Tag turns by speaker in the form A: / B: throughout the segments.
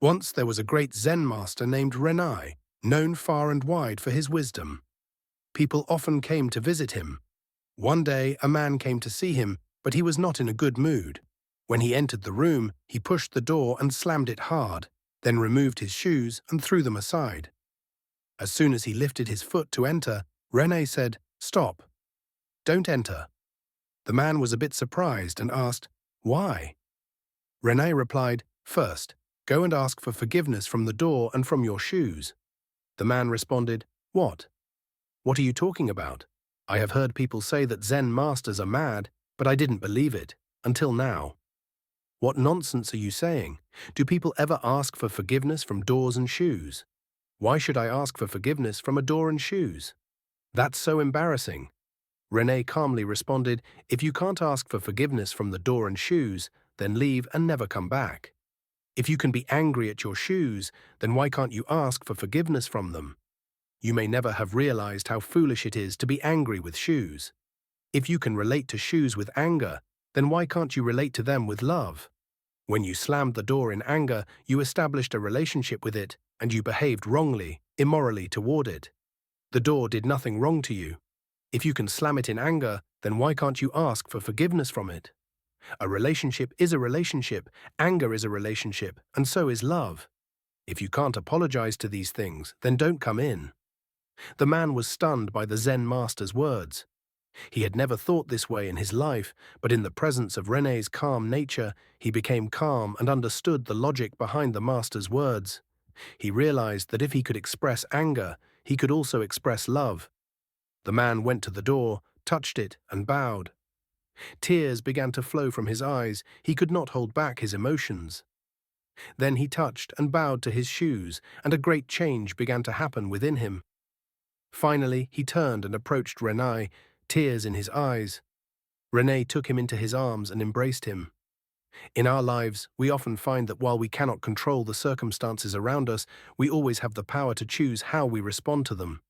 A: Once there was a great Zen master named Rinzai, known far and wide for his wisdom. People often came to visit him. One day, a man came to see him, but he was not in a good mood. When he entered the room, he pushed the door and slammed it hard, then removed his shoes and threw them aside. As soon as he lifted his foot to enter, Rinzai said, "Stop. Don't enter." The man was a bit surprised and asked, "Why?" Rinzai replied, "First, go and ask for forgiveness from the door and from your shoes." The man responded, "What? What are you talking about? I have heard people say that Zen masters are mad, but I didn't believe it, until now." "What nonsense are you saying? Do people ever ask for forgiveness from doors and shoes? Why should I ask for forgiveness from a door and shoes? That's so embarrassing." Rinzai calmly responded, "If you can't ask for forgiveness from the door and shoes, then leave and never come back. If you can be angry at your shoes, then why can't you ask for forgiveness from them? You may never have realized how foolish it is to be angry with shoes. If you can relate to shoes with anger, then why can't you relate to them with love? When you slammed the door in anger, you established a relationship with it, and you behaved wrongly, immorally toward it. The door did nothing wrong to you. If you can slam it in anger, then why can't you ask for forgiveness from it? A relationship is a relationship, anger is a relationship, and so is love. If you can't apologize to these things, then don't come in." The man was stunned by the Zen master's words. He had never thought this way in his life, but in the presence of Rinzai's calm nature, he became calm and understood the logic behind the master's words. He realized that if he could express anger, he could also express love. The man went to the door, touched it, and bowed. Tears began to flow from his eyes. He could not hold back his emotions. Then he touched and bowed to his shoes, and a great change began to happen within him. Finally, he turned and approached Rinzai, tears in his eyes. Rinzai took him into his arms and embraced him. In our lives, we often find that while we cannot control the circumstances around us, we always have the power to choose how we respond to them.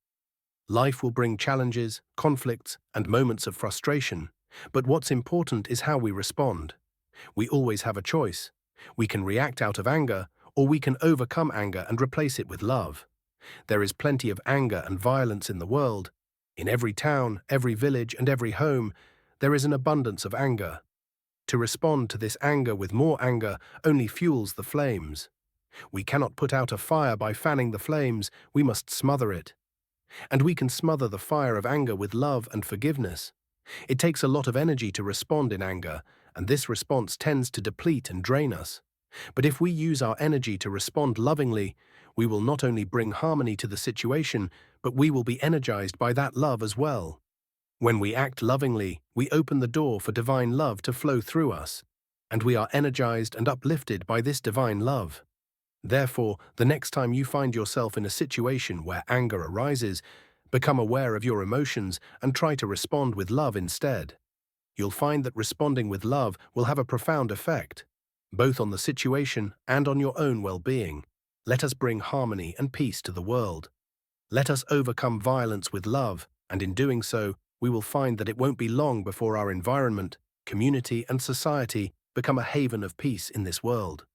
A: Life will bring challenges, conflicts, and moments of frustration, but what's important is how we respond. We always have a choice. We can react out of anger, or we can overcome anger and replace it with love. There is plenty of anger and violence in the world. In every town, every village, and every home, there is an abundance of anger. To respond to this anger with more anger only fuels the flames. We cannot put out a fire by fanning the flames, we must smother it. And we can smother the fire of anger with love and forgiveness. It takes a lot of energy to respond in anger, and this response tends to deplete and drain us. But if we use our energy to respond lovingly, we will not only bring harmony to the situation, but we will be energized by that love as well. When we act lovingly, we open the door for divine love to flow through us, and we are energized and uplifted by this divine love. Therefore, the next time you find yourself in a situation where anger arises, become aware of your emotions and try to respond with love instead. You'll find that responding with love will have a profound effect, both on the situation and on your own well-being. Let us bring harmony and peace to the world. Let us overcome violence with love, and in doing so, we will find that it won't be long before our environment, community, and society become a haven of peace in this world.